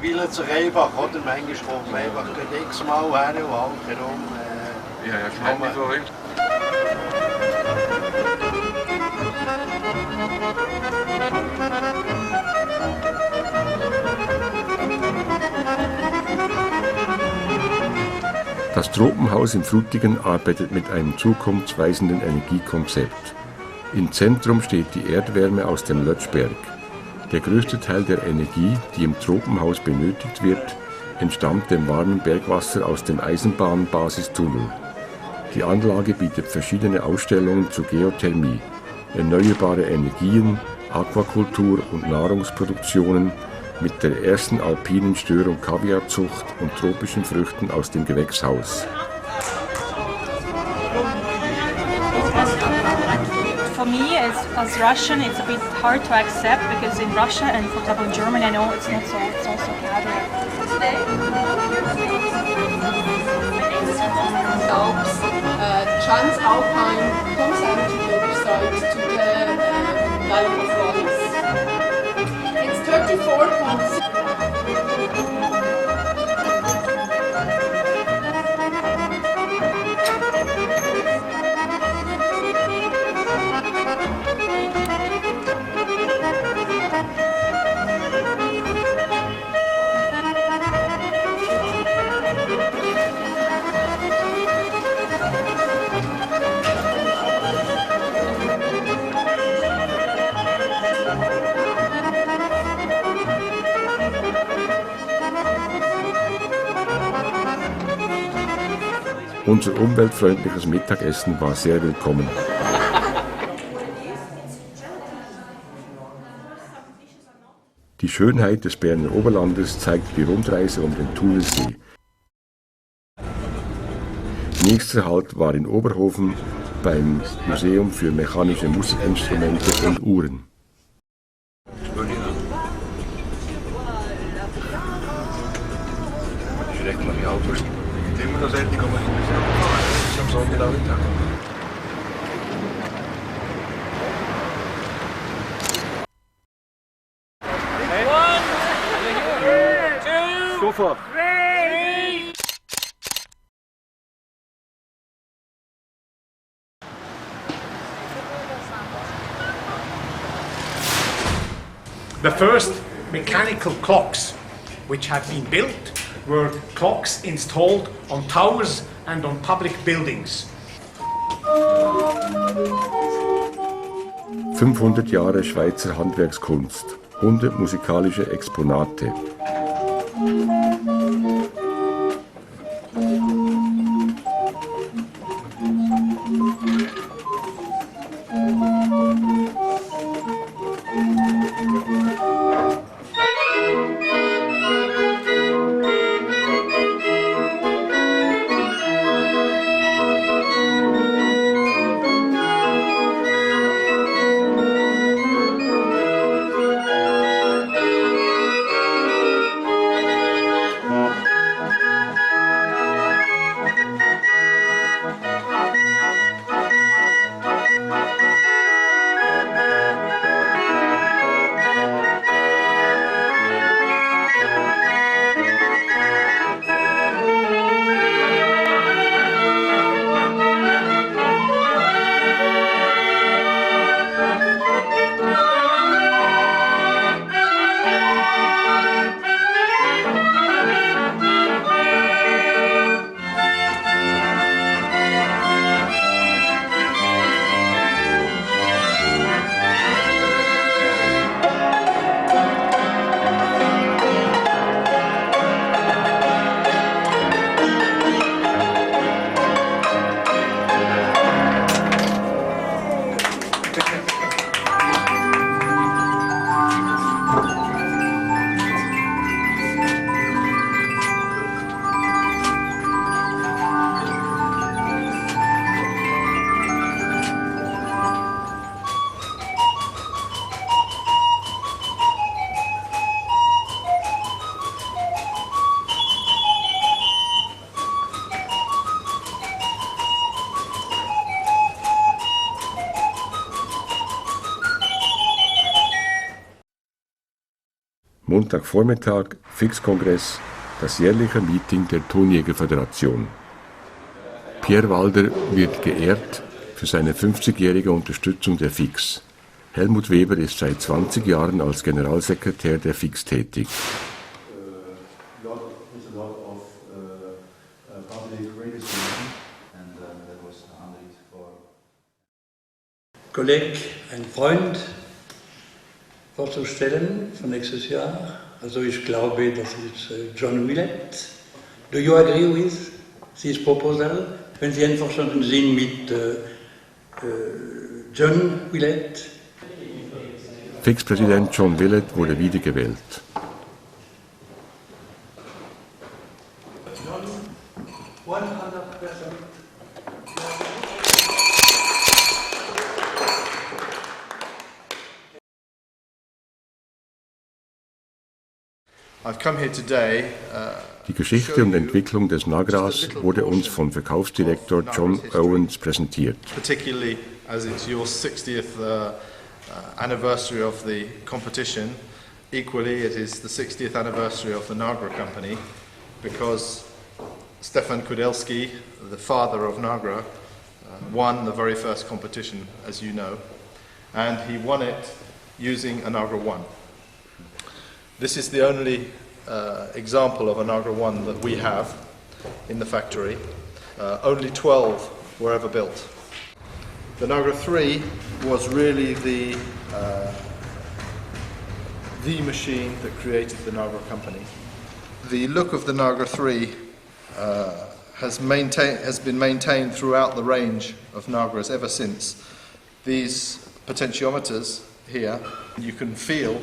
verspielen sich einfach, oder? Manchmal kommt man einfach x-mal her und halt herum. Ich habe ja schon Handy vorhin. Das Tropenhaus in Frutigen arbeitet mit einem zukunftsweisenden Energiekonzept. Im Zentrum steht die Erdwärme aus dem Lötschberg. Der größte Teil der Energie, die im Tropenhaus benötigt wird, entstammt dem warmen Bergwasser aus dem Eisenbahnbasistunnel. Die Anlage bietet verschiedene Ausstellungen zur Geothermie, erneuerbare Energien, Aquakultur und Nahrungsproduktionen mit der ersten alpinen Stör- und Kaviarzucht und tropischen Früchten aus dem Gewächshaus. For me, as Russian, it's a bit hard to accept because in Russia and, for example, in Germany, I know it's not so. It's also caviar. Alps, Transalpine comes out to the other side to the Valley of Rhodes. It's 34 points. Unser umweltfreundliches Mittagessen war sehr willkommen. Die Schönheit des Berner Oberlandes zeigt die Rundreise um den Thunersee. Nächster Halt war in Oberhofen beim Museum für mechanische Musikinstrumente und Uhren. Sofort! The first mechanical clocks which had been built were clocks installed on towers and on public buildings. 500 Jahre Schweizer Handwerkskunst, 100 musikalische Exponate. Montagvormittag, Fix-Kongress, das jährliche Meeting der Tonjägerföderation. Pierre Walder wird geehrt für seine 50-jährige Unterstützung der Fix. Helmut Weber ist seit 20 Jahren als Generalsekretär der Fix tätig. Kollege, ein Freund vorzustellen für nächstes Jahr. Also ich glaube, das ist John Willett. Do you agree with this proposal? Wenn Sie einverstanden sind mit John Willett? Fix-Präsident John Willett wurde wiedergewählt. Die Geschichte und Entwicklung des Nagras wurde uns vom Verkaufsdirektor John Owens präsentiert. Particularly as it's your 60th anniversary of the competition, equally it is the 60th anniversary of the Nagra company, because Stefan Kudelski, the father of Nagra, won the very first competition, as you know, and he won it using a Nagra 1. This is the only example of a Nagra 1 that we have in the factory. Only 12 were ever built. The Nagra 3 was really the machine that created the Nagra company. The look of the Nagra 3 has been maintained throughout the range of Nagras ever since. These potentiometers here, you can feel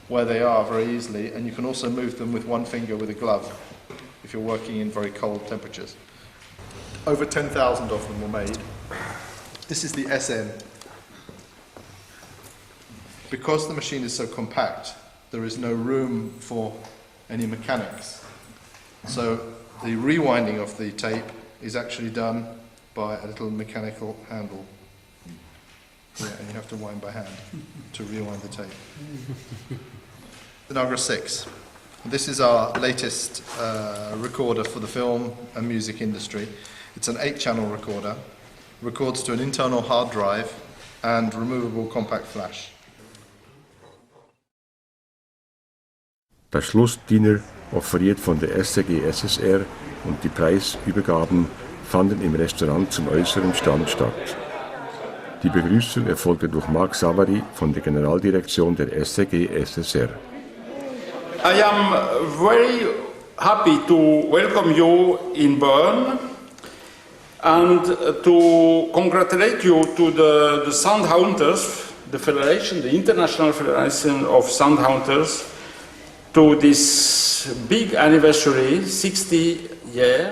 where they are very easily, and you can also move them with one finger with a glove if you're working in very cold temperatures. Over 10,000 of them were made. This is the SN. Because the machine is so compact, there is no room for any mechanics. So the rewinding of the tape is actually done by a little mechanical handle. Yeah, and you have to wind by hand to rewind the tape. The Nagra 6. This is our latest recorder for the film and music industry. It's an 8-channel recorder, records to an internal hard drive and removable compact flash. Das Schlussdinner, offeriert von der SCG SSR, und die Preisübergaben fanden im Restaurant zum äußeren Stand statt. Die Begrüßung erfolgte durch Marc Savary von der Generaldirektion der SCG SSR. I am very happy to welcome you in Bern and to congratulate you to the Sound Hunters, the federation, the International Federation of Sound Hunters, to this big anniversary, 60 year.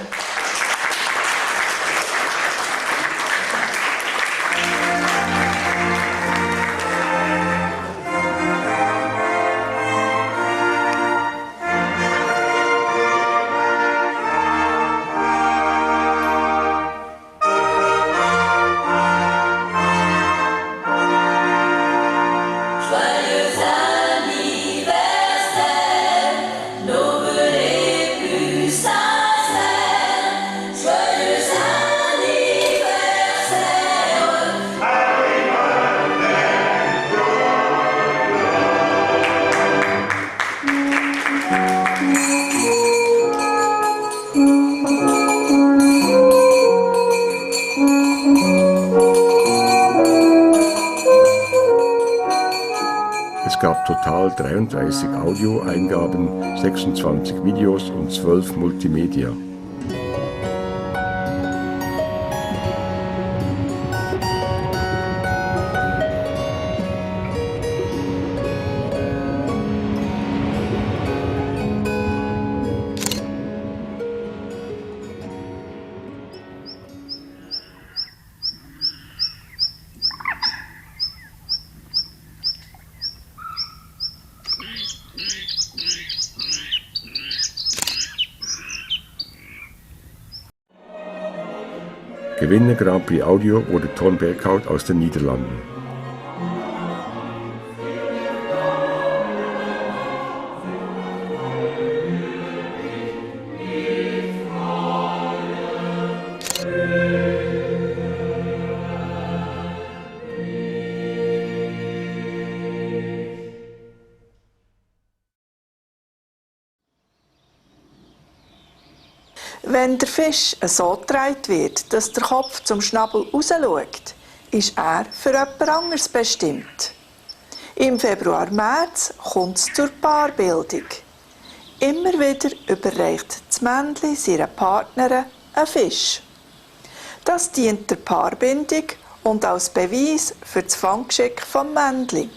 Es gab total 33 Audioeingaben, 26 Videos und 12 Multimedia. Gewinner Grand Prix Audio wurde Ton Berghout aus den Niederlanden. Wenn der Fisch so gedreht wird, dass der Kopf zum Schnabel rausschaut, ist er für jemand anderes bestimmt. Im Februar-März kommt es zur Paarbildung. Immer wieder überreicht das Männchen seiner Partnerin einen Fisch. Das dient der Paarbindung und als Beweis für das Fanggeschick des Männchen.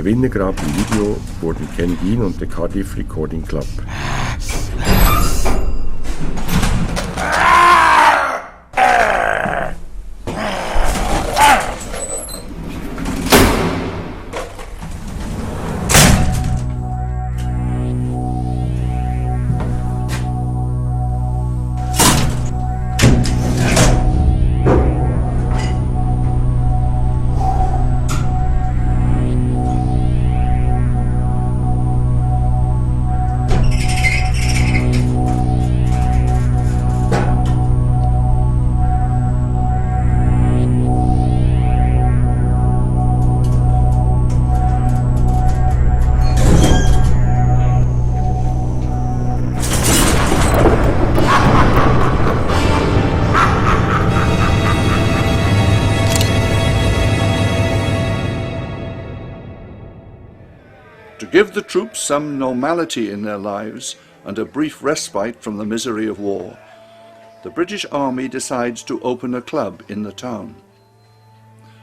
Gewinnergrab im Video wurden Ken Dean und der Cardiff Recording Club. To give the troops some normality in their lives and a brief respite from the misery of war, the British Army decides to open a club in the town.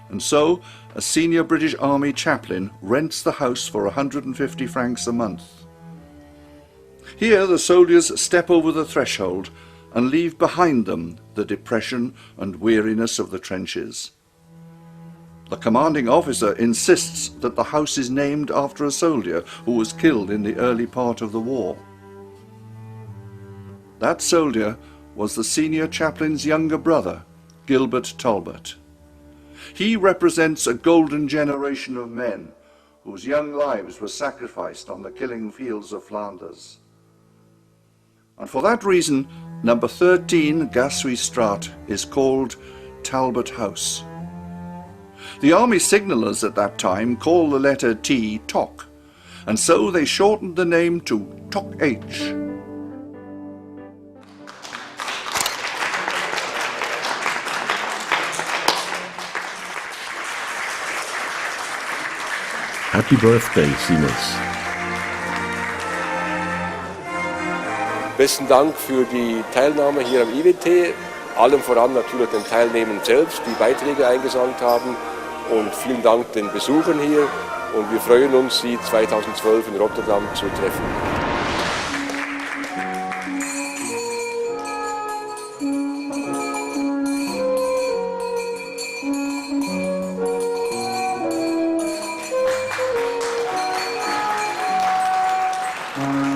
And so, a senior British Army chaplain rents the house for 150 francs a month. Here the soldiers step over the threshold and leave behind them the depression and weariness of the trenches. The commanding officer insists that the house is named after a soldier who was killed in the early part of the war. That soldier was the senior chaplain's younger brother, Gilbert Talbot. He represents a golden generation of men whose young lives were sacrificed on the killing fields of Flanders. And for that reason, number 13 Gassuy Straat is called Talbot House. The army signallers at that time called the letter T TOC, and so they shortened the name to TOC H. Happy Birthday, CIMES. Besten Dank für die Teilnahme hier am IWT, allem voran natürlich den Teilnehmern selbst, die Beiträge eingesandt haben, und vielen Dank den Besuchern hier, und wir freuen uns, Sie 2012 in Rotterdam zu treffen. Thank